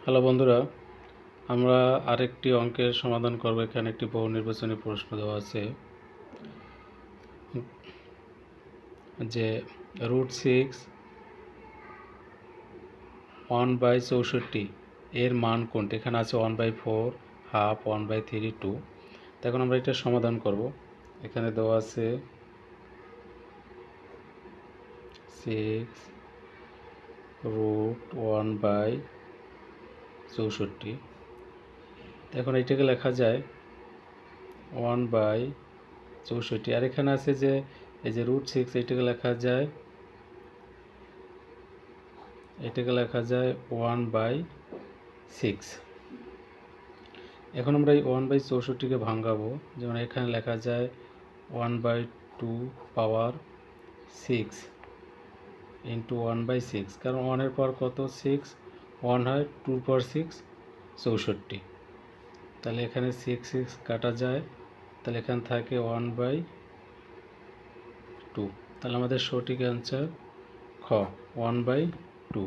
Hello বন্ধুরা, আমরা আরেকটি অঙ্কের সমাধান করব। এখানে একটি বহু নির্বাচনী প্রশ্ন দেওয়া আছে যে √6 1/64 এর মান কোনটি। এখানে আছে 1/4, হাফ, 1/3, 2। এখন আমরা এটা সমাধান করব। এখানে দেওয়া আছে 6 √1/64। এখন এটাকে লেখা যায় 1/64, আর এখানে আছে যে এই যে √6 এটাকে লেখা যায় 1/6। এখন আমরা এই 1/64কে ভাঙাবো। যেমন এখানে লেখা যায় 1/2 পাওয়ার 6 ইন্টু 1/6, কারণ 1-এর পাওয়ার কত 6, 1 হয় 2 পাওয়ার 6 64। তাহলে এখানে 6 কাটা যায়, তাহলে এখানে থাকে 1/2। তাহলে আমাদের সঠিক অ্যান্সার খ 1/2।